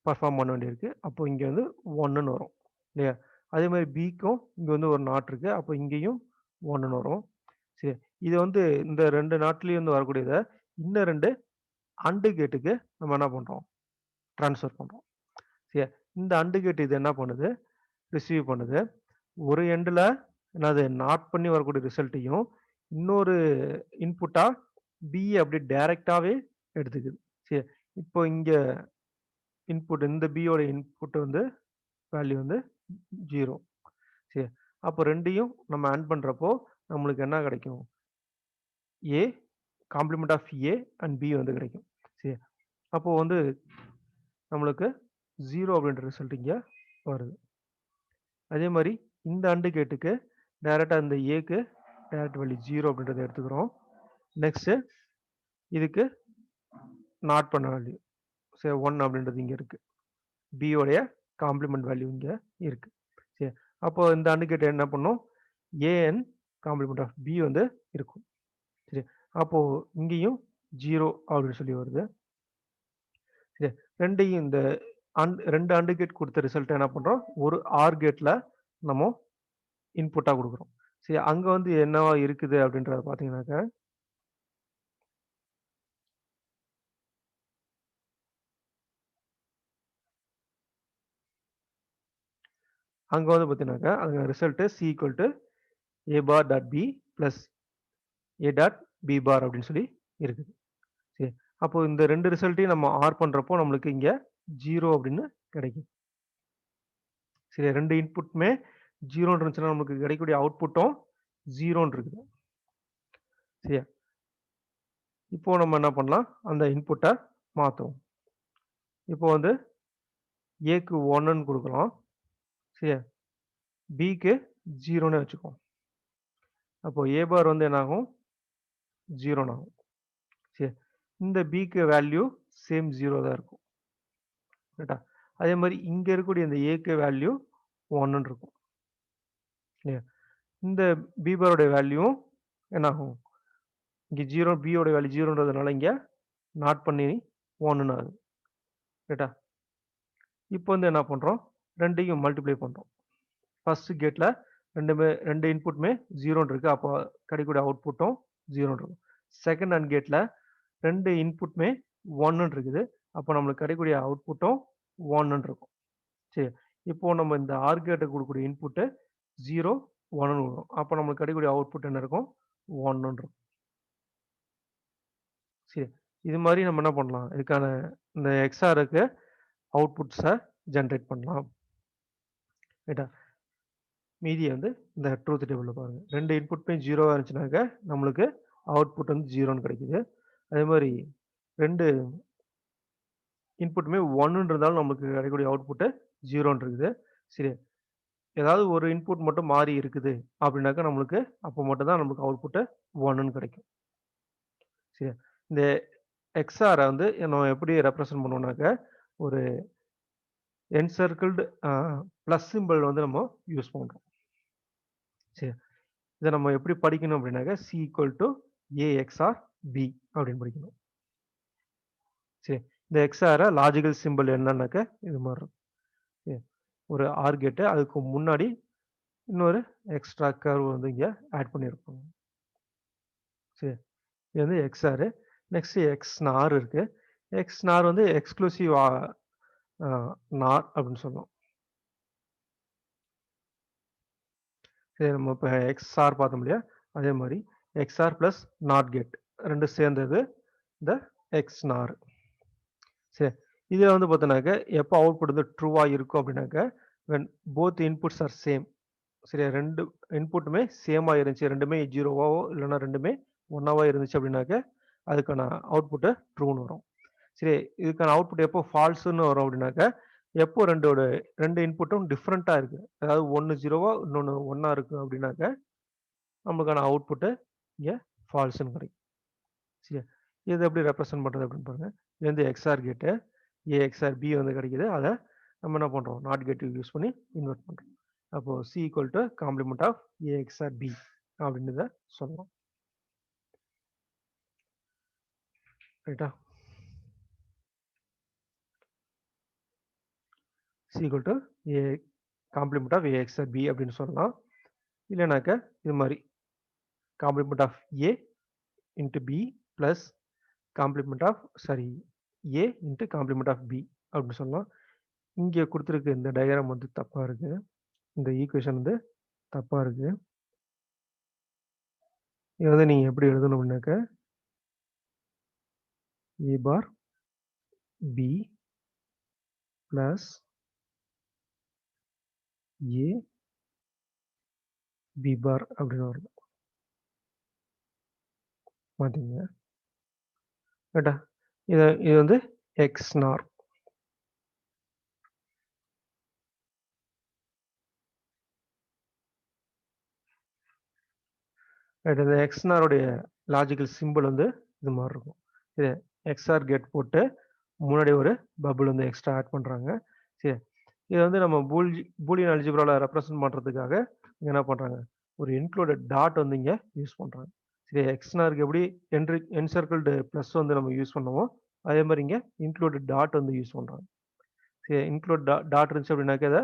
[SPEAKER 1] பர்ஃபார்ம் பண்ண வேண்டியிருக்கு. அப்போ இங்கே வந்து 1ன்னு வரும் இல்லையா. அதே மாதிரி பிக்கும் இங்கே வந்து ஒரு நாட் இருக்கு, அப்போ இங்கேயும் 1ன்னு வரும். சரி, இது வந்து இந்த ரெண்டு நாட்லேயும் வந்து வரக்கூடியதை இன்னும் ரெண்டு அண்டு கேட்டுக்கு நம்ம என்ன பண்ணுறோம், ட்ரான்ஸ்ஃபர் பண்ணுறோம். சரி, இந்த அண்டு கேட் இது என்ன பண்ணுது, ரிசீவ் பண்ணுது. ஒரு எண்டில் என்னது நாட் பண்ணி வரக்கூடிய ரிசல்ட்டையும் இன்னொரு இன்புட்டாக பி அப்படி டைரெக்டாகவே எடுத்துக்குது. சரி, இப்போ இங்கே இன்புட் இந்த b ஓட இன்புட் வந்து வேல்யூ வந்து 0. சரி, அப்போ ரெண்டையும் நம்ம ஆட் பண்றப்போ நம்மளுக்கு என்ன கிடைக்கும்? a complement of a and b வந்து கிடைக்கும். சரி, அப்போ வந்து நம்மளுக்கு 0 அப்படின்ற ரிசல்ட் இங்க வருது. அதே மாதிரி இந்த அண்டு கேட்டுக்கு டைரக்டா இந்த ஏக்கு டைரக்ட் வேல்யூ 0 அப்படின்றத எடுத்துக்கிறோம். நெக்ஸ்ட் இதுக்கு நாட் பண்ண வேல்யூ சரி 1 அப்படின்றது இங்க இருக்கு. b உடைய காம்ப்ளிமெண்ட் வேல்யூ இங்க இருக்கு. சரி, அப்போ இந்த அண்டு கேட் என்ன பண்ணும்? an காம்ப்ளிமெண்ட் ஆஃப் b வந்து இருக்கும். சரி, அப்போ இங்கேயும் 0 அப்படின்னு சொல்லி வருது. சரி, ரெண்டையும் இந்த ரெண்டு அண்டு கேட் கொடுத்த ரிசல்ட் என்ன பண்றோம்? ஒரு ஆர் கேட்ல நம்ம இன்புட்டா கொடுக்குறோம். சரி, அங்க வந்து என்னவா இருக்குது அப்படின்றத பாத்தீங்கன்னாக்க அங்க வந்து பாத்தீங்கன்னாக்க அங்க result c equal to a bar dot b plus a dot b bar அப்படின்னு சொல்லி இருக்குது. சரி, அப்போ இந்த ரெண்டு ரிசல்ட்டையும் நம்ம ஆர் பண்றப்போ நம்மளுக்கு இங்க 0 அப்படின்னு கிடைக்கும். சரி, ரெண்டு இன்புட்டுமே 0 இருந்துச்சுன்னா நமக்கு கிடைக்கக்கூடிய அவுட்புட்டும் 0 இருக்குது. சரியா, இப்போ நம்ம என்ன பண்ணலாம்? அந்த இன்புட்டை மாற்றுவோம். இப்போ வந்து ஏக்கு 1ன்னு கொடுக்கலாம். சரியா, பிக்கு 0ன்னு வச்சுக்கோம். அப்போ ஏ பார் வந்து என்ன ஆகும்? 0 ஆகும். சரி, இந்த பிக்கு வேல்யூ சேம் 0 தான் இருக்கும். ரைட்டா, அதே மாதிரி இங்க இருக்கக்கூடிய இந்த ஏக்கு வேல்யூ 1ன்னு இருக்கும். சரியா, இந்த பி பாரோட வேல்யூ என்ன ஆகும்? இங்க 0 b ஓட வேல்யூ 0ன்றதுனால இங்க நாட் பண்ணி 1ன்னு ஆகுது. ரைட்டா, இப்போ வந்து என்ன பண்றோம்? ரெண்டையும் மல்டிப்ளை பண்றோம். ஃபர்ஸ்ட் கேட்ல ரெண்டு இன்புட்டுமே 0 இருக்கு. அப்போ கிடைக்கக்கூடிய அவுட்புட்டும் 0 இருக்கும். செகண்ட் அண்ட் கேட்ல ரெண்டு இன்புட்டுமே 1 இருக்குது. அப்போ நம்மளுக்கு கிடைக்கக்கூடிய அவுட்புட்டும் 1 இருக்கும். சரி, இப்போ நம்ம இந்த ஆர் கேட்டுக்கு கொடுக்கக்கூடிய இன்புட் 0 1 வரும். அப்போ நம்மளுக்கு கிடைக்கக்கூடிய அவுட்புட் என்ன இருக்கும்? 1 இருக்கும். சரி, இது மாதிரி நம்ம என்ன பண்ணலாம்? இதுக்கான இந்த எக்ஸ்ஆருக்கு அவுட்புட்ஸை ஜென்ரேட் பண்ணலாம். ரைட்டா, மீதியை வந்து இந்த ட்ரூத் டேபிளில் பாருங்க. ரெண்டு இன்புட்மே 0 இருந்துச்சுனாக்க நம்மளுக்கு அவுட்புட் வந்து 0ன்னு கிடைக்குது. அதே மாதிரி ரெண்டு இன்புட்டுமே 1 இருந்தாலும் நமக்கு கிடைக்கக்கூடிய அவுட்புட் 0ன்னு இருக்குது. சரி, ஏதாவது ஒரு இன்புட் மட்டும் மாறி இருக்குது அப்படின்னாக்கா நம்மளுக்கு அப்போ மட்டும் தான் நமக்கு அவுட்புட் 1ன்னு கிடைக்கும். சரி, இந்த எக்ஸ்ஆரை வந்து நம்ம எப்படி ரெப்ரசன்ட் பண்ணுவோம்னாக்க ஒரு என்சர்க்கிள்டு பிளஸ் சிம்பிள் வந்து நம்ம யூஸ் பண்றோம். சரி, இதை நம்ம எப்படி படிக்கணும் அப்படின்னாக்க C equal to A XOR B அப்படின்னு படிக்கணும். சரி, இந்த எக்ஸ்ஆரை லாஜிக்கல் சிம்பிள் என்னன்னாக்க இது மாதிரி இருக்கும். ஒரு ஆர் கேட்டு அதுக்கு முன்னாடி இன்னொரு எக்ஸ்ட்ரா கர்வ் வந்து இங்க ஆட் பண்ணியிருப்பாங்க. சரி, இது வந்து எக்ஸ்ஆர். நெக்ஸ்ட் எக்ஸ் நார் இருக்கு. எக்ஸ் நார் வந்து எக்ஸ்க்ளூசிவ் நார் அப்படின்னு சொல்லுவோம். சரி, நம்ம இப்போ எக்ஸ்ஆர் பார்த்தோம் இல்லையா, அதே மாதிரி எக்ஸ்ஆர் பிளஸ் நாட் கேட் ரெண்டு சேர்ந்தது இந்த எக்ஸ் நார். சரி, இதில் வந்து பார்த்தோன்னாக்க எப்போ அவுட்புட் வந்து ட்ரூவாக இருக்கும் அப்படின்னாக்க when both inputs R same. சரி, ரெண்டு இன்புட்டுமே சேமாக இருந்துச்சு, ரெண்டுமே 0வாவோ இல்லைன்னா ரெண்டுமே 1ஆவோ இருந்துச்சு அப்படின்னாக்க அதுக்கான அவுட்புட்டு ட்ரூன்னு வரும். சரி, இதுக்கான அவுட்புட் எப்போ ஃபால்ஸுன்னு வரும் அப்படின்னாக்க எப்போ ரெண்டு இன்புட்டும் டிஃப்ரெண்ட்டாக இருக்கு, அதாவது ஒன்று 0வா இன்னொன்று 1ஆ இருக்கு அப்படின்னாக்க நமக்கான அவுட்புட்டு இங்கே ஃபால்ஸ்ன்னு கிடைக்கும். சரி, இது எப்படி ரெப்ரசன்ட் பண்ணுறது அப்படின்னு பாருங்க. இது வந்து எக்ஸ்ஆர் கேட்டு ஏ எக்ஸ்ஆர் பி வந்து கிடைக்குது. அதை நம்ம என்ன பண்ணுறோம்? நாட் கேட்டு யூஸ் பண்ணி இன்வெர்ட் பண்ணுறோம். அப்போ C equal to complement of A XOR B அப்படின்னு சொல்லலாம். ரைட்டா, C equal to A complement of A XOR B அப்படின்னு சொல்லலாம். இல்லைனாக்க இது மாதிரி complement of A into B plus complement of A into complement of B அப்படின்னு சொல்லலாம். இங்கே கொடுத்துருக்க இந்த டயக்ராம் வந்து தப்பாக இருக்கு. இந்த ஈக்குவேஷன் வந்து தப்பாக இருக்கு. இதை வந்து நீங்கள் எப்படி எழுதணும் அப்படின்னாக்க ஏ bar B plus A B bar அப்படின்னு வருது. மாத்திங்க. ரைட்டா? இது வந்து எக்ஸ் நார். ரைட், இந்த எக்ஸ் நாருடைய லாஜிக்கல் சிம்பிள் வந்து இது மாதிரி இருக்கும். இது எக்ஸ்ஆர் கேட் போட்டு முன்னாடி ஒரு பபுள் வந்து எக்ஸ்ட்ரா ஆட் பண்றாங்க. சரி, இதை வந்து நம்ம பூலியன் அல்ஜிப்ரால ரெப்ரசன்ட் பண்றதுக்காக என்ன பண்றாங்க, ஒரு இன்க்ளூடட் டாட் வந்து இங்க யூஸ் பண்றாங்க. சரி, எக்ஸ்னாருக்கு எப்படி என்சர்க்கிள்டு பிளஸ் வந்து நம்ம யூஸ் பண்ணுவோம், அதே மாதிரி இங்க இன்க்ளூடட் டாட் வந்து யூஸ் பண்றாங்க. சரி, இன்க்ளூட் டாட் இருந்துச்சு அப்படின்னாக்க அதை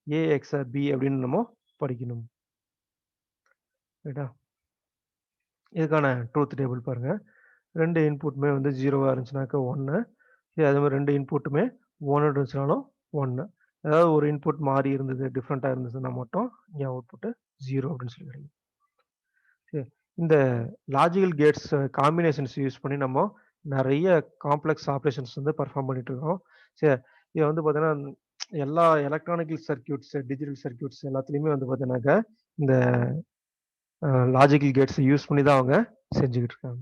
[SPEAKER 1] ஏ எக்ஸ்ஆர் பி அப்படின்னு நம்ம படிக்கணும். ரைட்டா? இதுக்கான ட்ரூத் டேபிள் பாருங்க. 2 இன்புட்டுமே வந்து 0வா இருந்துச்சுனாக்க 1. அதே மாதிரி 2 இன்புட்டுமே 1 இருந்துச்சுனாலும் 1. ஏதாவது ஒரு இன்புட் மாறி இருந்தது, டிஃப்ரெண்டா இருந்ததுன்னா மட்டும் இங்கே அவுட்புட் 0 அப்படின்னு சொல்லி கிடைக்கும். சரி, இந்த லாஜிக்கல் கேட்ஸ் காம்பினேஷன்ஸ் யூஸ் பண்ணி நம்ம நிறைய காம்ப்ளெக்ஸ் ஆப்ரேஷன்ஸ் வந்து பர்ஃபார்ம் பண்ணிட்டு இருக்கோம். சரி, இது வந்து பார்த்தீங்கன்னா எல்லா எலக்ட்ரானிக்கல் சர்க்கியூட்ஸ், டிஜிட்டல் சர்க்கியூட்ஸ் எல்லாத்துலேயுமே வந்து பார்த்தீங்கன்னாக்கா இந்த லாஜிக்கல் கேட்ஸ் யூஸ் பண்ணி தான் அவங்க செஞ்சுக்கிட்டு இருக்காங்க.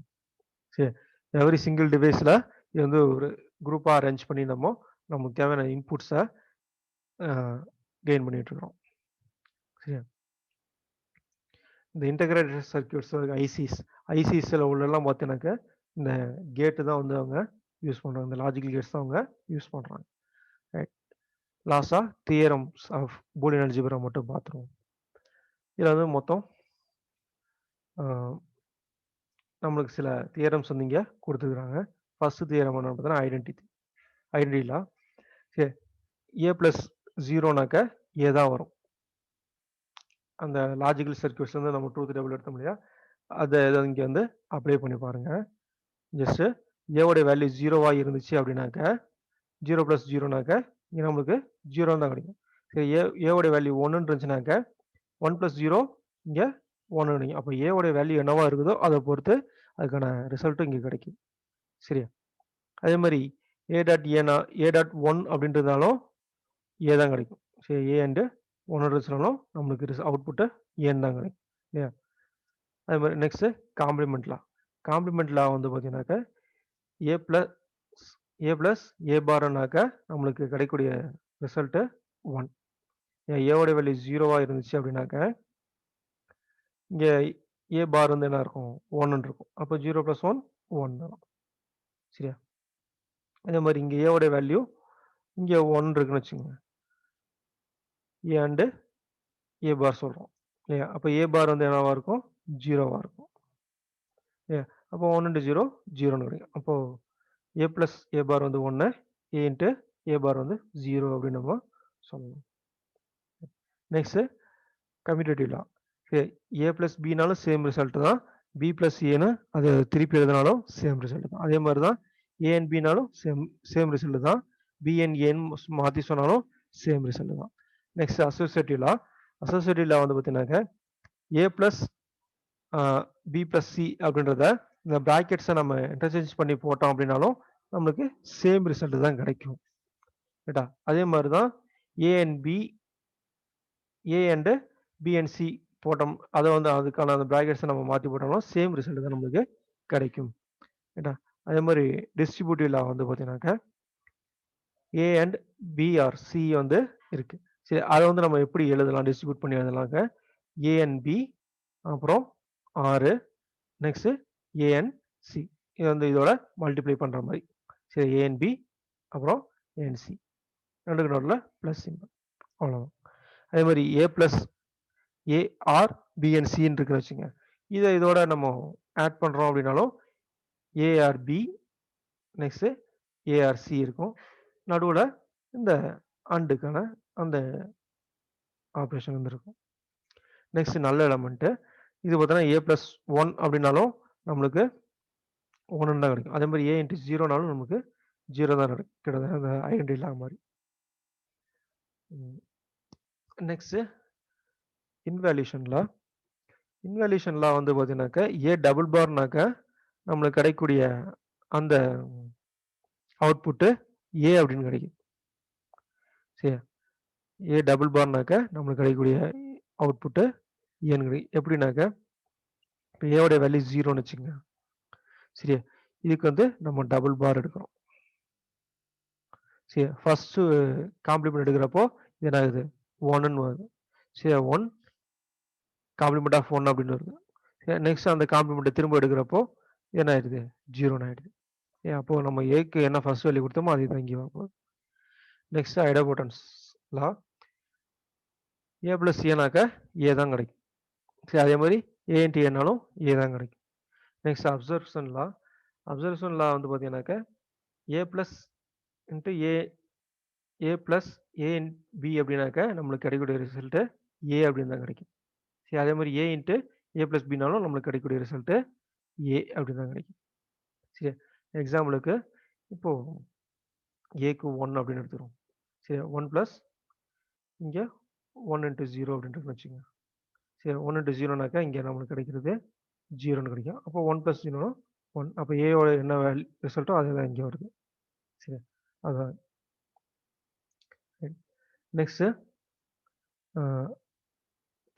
[SPEAKER 1] சரி, எவ்ரி சிங்கிள் டிவைஸில் இது வந்து ஒரு குரூப்பாக அரேஞ்ச் பண்ணி நமக்கு தேவையான இன்புட்ஸை கெயின் பண்ணிட்டு இருக்கிறோம். சரி, இந்த இன்டகிரேட்டட் சர்க்கியூட்ஸ் ஐசிஸில் உள்ளெல்லாம் பார்த்தீங்கன்னாக்கா இந்த கேட்டு தான் வந்து அவங்க யூஸ் பண்ணுறாங்க, இந்த லாஜிக்கல் கேட்ஸ் தான் அவங்க யூஸ் பண்ணுறாங்க. ரைட், லாஸ்டாக தியரம்ஸ் ஆஃப் பூலியன் அல்ஜிப்ரா மட்டும் பார்த்துருவோம். இதில் வந்து மொத்தம் நம்மளுக்கு சில தியரம்ஸ் வந்து இங்கே கொடுத்துருக்குறாங்க. ஃபர்ஸ்ட் தியரம் என்ன பார்த்தீங்கன்னா ஐடென்டிட்டி லா. சரி, ஏ பிளஸ் 0நாக்க ஏ தான் வரும். அந்த லாஜிக்கல் சர்க்கியூட்ஸ் வந்து நம்ம ட்ரூத் டேபிள் எடுத்த முடியாது, அதை இங்கே வந்து அப்ளை பண்ணி பாருங்க. ஜஸ்ட் ஏவோடைய வேல்யூ 0வா இருந்துச்சு அப்படின்னாக்க 0 + 0நாக்க இங்கே நம்மளுக்கு 0 தான் கிடைக்கும். சரி, ஏவோடைய வேல்யூ 1 இருந்துச்சுனாக்க 1 + 0 இங்கே 1 கிடைக்கும். அப்போ ஏவோடைய வேல்யூ என்னவா இருக்குதோ அதை பொறுத்து அதுக்கான ரிசல்ட்டும் இங்கே கிடைக்கும். சரியா? அதே மாதிரி A.1 அப்படின்றதாலும் ஏ தான் கிடைக்கும். சரி, ஏ அண்டு 1 இருந்துச்சுனாலும் நம்மளுக்கு அவுட்புட்டு ஏன்னு தான் கிடைக்கும் இல்லையா? அதே மாதிரி நெக்ஸ்ட் காம்ப்ளிமெண்ட் லா வந்து பார்த்தீங்கன்னாக்க ஏ பிளஸ் ஏ பார்னாக்க நம்மளுக்கு கிடைக்கக்கூடிய ரிசல்ட்டு 1. ஏவோட வேல்யூ 0வா இருந்துச்சு அப்படின்னாக்க இங்கே ஏ பார் வந்து என்ன இருக்கும், 1 இருக்கும். அப்போ 0 + 1 1 தான். சரியா? அதே மாதிரி இங்கே ஏவோட வேல்யூ இங்கே 1 இருக்குன்னு வச்சுக்கோங்க, ஏ அண்டு ஏ பார் சொல்கிறோம் இல்லையா? அப்போ ஏ பார் வந்து என்னவா இருக்கும், 0வா இருக்கும். அப்போ 1 × 0 0ன்னு கிடைக்கும். அப்போது ஏ + ஏ பார் வந்து 1, ஏ இன்ட்டு ஏ பார் வந்து 0 அப்படின்னு நம்ம சொல்லணும். நெக்ஸ்ட் கம்யூட்டேட்டிவ் லா. ஏ + பினாலும் சேம் ரிசல்ட் தான், பி + ஏன்னு அது திருப்பி எழுதினாலும் சேம் ரிசல்ட் தான். அதே மாதிரி தான் ஏ அண்ட் பினாலும் சேம் ரிசல்ட் தான், பி அண்ட் ஏன்னு மாற்றி சொன்னாலும் சேம் ரிசல்ட் தான். நெக்ஸ்ட் அசோசியேட்டிவ் லா வந்து பார்த்தீங்கன்னாக்க ஏ + பி + சி அப்படின்றத இந்த ப்ராக்கெட்ஸை நம்ம இன்டர்சேஞ்ச் பண்ணி போட்டோம் அப்படின்னாலும் நம்மளுக்கு சேம் ரிசல்ட் தான் கிடைக்கும். ரைட்டா? அதே மாதிரி தான் A and B, A and B and C போட்டோம், அதை வந்து அதுக்கான அந்த ப்ராக்கெட்ஸை நம்ம மாற்றி போட்டோம்னா சேம் ரிசல்ட் தான் நம்மளுக்கு கிடைக்கும். ரைட்டா? அதே மாதிரி டிஸ்ட்ரிபியூட்டிவ் லா வந்து பார்த்தீங்கன்னாக்க A and B or C வந்து இருக்கு. சரி, அதை வந்து நம்ம எப்படி எழுதலாம், டிஸ்ட்ரிபியூட் பண்ணி எழுதலாங்க. ஏ அண்ட் பி, அப்புறம் ஆறு, நெக்ஸ்ட் ஏ அண்ட் சி, இது வந்து இதோட மல்டிப்ளை பண்ற மாதிரி. சரி, ஏ அண்ட் பி அப்புறம் ஏ அண்ட் சி ரெண்டுக்கு நோட்டில் ப்ளஸ் சிம்பிள், அவ்வளோதான். அதே மாதிரி ஏ + ஏ ஆர் பி அண்ட் சின்னு இருக்குன்னு வச்சுங்க, இதை இதோட நம்ம ஆட் பண்ணுறோம் அப்படின்னாலும் ஏஆர்பி நெக்ஸ்ட் ஏஆர்சி இருக்கும், நடுவில் இந்த அண்டுக்கான அந்த ஆப்ரேஷன் வந்து இருக்கும். நெக்ஸ்ட் நல்ல எலமெண்ட்டு, இது பார்த்தோன்னா ஏ + 1 அப்படின்னாலும் நம்மளுக்கு 1 தான் கிடைக்கும். அதே மாதிரி ஏ × 0னாலும் நமக்கு 0 தான் கிடைக்கும், அந்த ஐடென்டி லா மாதிரி. நெக்ஸ்ட் இன்வேல்யூஷன் லா வந்து பார்த்தீங்கன்னாக்க ஏ டபுள் பார்னாக்க நம்மளுக்கு கிடைக்கக்கூடிய அந்த அவுட்புட்டு ஏ அப்படின்னு கிடைக்கும். சரியா? ஏ டபுள் பார்னாக்க நம்மளுக்கு கிடைக்கக்கூடிய அவுட்புட்டு ஏன்னு கிடைக்கும். எப்படின்னாக்க இப்போ ஏவோட வேல்யூ 0ன்னு வச்சுக்கோங்க. சரியா? இதுக்கு வந்து நம்ம டபுள் பார் எடுக்கிறோம். சரி, ஃபர்ஸ்ட் காம்ப்ளிமெண்ட் எடுக்கிறப்போ இது என்ன ஆகுது 1ன்னு வருது. சரி, 1 காம்ப்ளிமெண்ட் ஆஃப் 1 அப்படின்னு வருது. நெக்ஸ்ட் அந்த காம்ப்ளிமெண்ட் திரும்ப எடுக்கிறப்போ என்ன ஆயிடுது 0ன்னு ஆயிடுது. அப்போ நம்ம ஏக்கு என்ன ஃபர்ஸ்ட் வேல்யூ கொடுத்தோமோ அதே தான் இங்கே வரும். நெக்ஸ்ட் ஐடோபோட்டன்ஸ் லா ஏ பிளஸ் ஏனாக்க ஏ தான் கிடைக்கும். சரி, அதே மாதிரி ஏ இன்ட்டு ஏனாலும் ஏ தான் கிடைக்கும். நெக்ஸ்ட் அப்சர்வேஷன் லா வந்து பார்த்தீங்கன்னாக்க ஏ plus into A plus A B அப்படின்னாக்க நம்மளுக்கு கிடைக்கக்கூடிய ரிசல்ட்டு ஏ அப்படின்னு தான் கிடைக்கும். சரி, அதே மாதிரி ஏ இன்ட்டு ஏ பிளஸ் பினாலும் நம்மளுக்கு கிடைக்கக்கூடிய ரிசல்ட்டு ஏ அப்படின்னு தான் கிடைக்கும். சரி, எக்ஸாம்பிளுக்கு இப்போ ஏக்கு 1 அப்படின்னு எடுத்துருவோம். சரி, 1 பிளஸ் இங்கே 1 இன்ட்டு 0 அப்படின்ட்டு வச்சுக்கோங்க. சரி, 1 இன்ட்டு 0நாக்கா இங்கே நம்மளுக்கு கிடைக்கிறது 0ன்னு கிடைக்கும். அப்போ 1 பிளஸ் 0 1. அப்போ ஏயோட என்ன ரிசல்ட்டோ அதே தான் இங்கே வருது. சரி, அதான் நெக்ஸ்ட்டு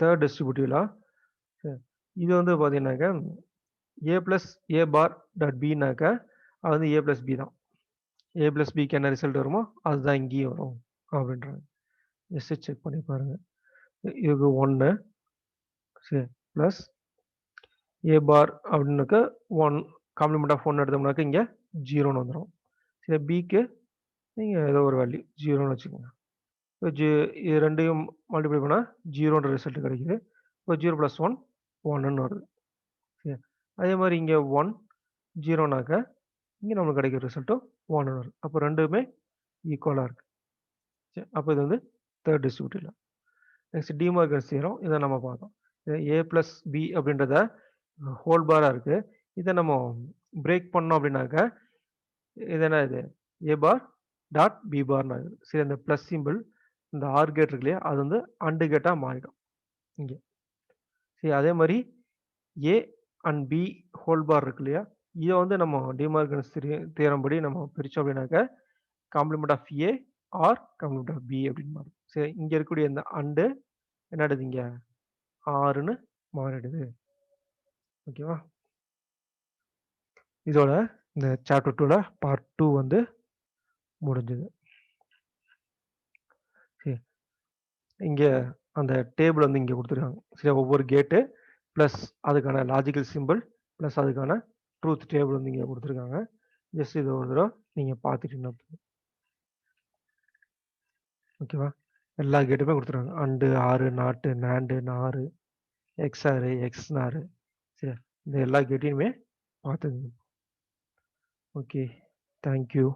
[SPEAKER 1] தேர்ட் டிஸ்ட்ரிபியூட்டிவ் லா. இது வந்து பார்த்தீங்கன்னாக்கா ஏ பிளஸ் ஏ பார் டாட் பின்னாக்கா அது வந்து ஏ பிளஸ் பி தான். ஏ பிளஸ் பிக்கு என்ன ரிசல்ட் வருமோ அதுதான் இங்கேயும் வரும் அப்படின்றாங்க. ஜஸ்ட் செக் பண்ணி பாருங்க. இதுக்கு 1 சரி ப்ளஸ் ஏ பார் அப்படின்னாக்கா 1 காம்ப்ளிமெண்ட் ஆஃப் 1 எடுத்தோம்னாக்கா இங்கே 0ன்னு வந்துடும். சரி, பிக்கு நீங்கள் ஏதோ ஒரு வேல்யூ 0ன்னு வச்சுக்கோங்க. இப்போ இது ரெண்டையும் மல்டிப்ளை பண்ணால் 0ன்ற ரிசல்ட் கிடைக்குது. இப்போ 0 ப்ளஸ் 1 1ன்னு வருது. சரி, அதே மாதிரி இங்கே 1 0நாக்கா இங்கே நம்மளுக்கு கிடைக்கிற ரிசல்ட்டும் 1ன்னு வருது. அப்போ ரெண்டுமே ஈக்குவலாக இருக்குது. சரி, அப்போ இது வந்து தேர்ட் டிஸ்ட்ரிபியூட்டிவ் லா. நெக்ஸ்ட் டிமார்கன்ஸ் தியரம் இதை நம்ம பார்த்தோம். ஏ பிளஸ் பி அப்படின்றத ஹோல் பாராக இருக்குது. இதை நம்ம பிரேக் பண்ணோம் அப்படின்னாக்கா இது என்ன இது ஏ பார் டாட் பி பார்னு ஆகுது. சரி, அந்த ப்ளஸ் சிம்பிள் இந்த ஆர் கேட் இருக்கு இல்லையா அது வந்து அண்டு கேட்டாக மாறிடும் இங்கே. சரி, அதே மாதிரி ஏ அண்ட் பி ஹோல் பார் இருக்கு இல்லையா இதை வந்து நம்ம டிமார்கன்ஸ் தியரம் படி நம்ம பிரித்தோம் அப்படின்னாக்கா complement of A or complement of B அப்படின்னு மாறும். சரி, இங்கே இருக்கக்கூடிய இந்த அண்டு என்னடுது இங்கே ஆறுன்னு மாறிடுது. ஓகேவா? இதோட இந்த சாப்டர் 2ல பார்ட் 2 வந்து முடிஞ்சது. சரி, இங்கே அந்த டேபிள் வந்து இங்கே கொடுத்துருக்காங்க. சரி, ஒவ்வொரு கேட்டு ப்ளஸ் அதுக்கான லாஜிக்கல் சிம்பிள் ப்ளஸ் அதுக்கான ட்ரூத் டேபிள் வந்து இங்கே கொடுத்துருக்காங்க. ஜஸ்ட் இது ஒரு தடவை நீங்கள் பார்த்துட்டீங்கன்னா ஓகேவா? எல்லா கேட்டுமே கொடுத்துருக்காங்க. அண்டு ஆறு நாட்டு நாண்டு நாறு எக்ஸ்ஆரு எக்ஸ்நாரு. சரி, இந்த எல்லா கேட்டையுமே பார்த்துங்க. Okay, thank you.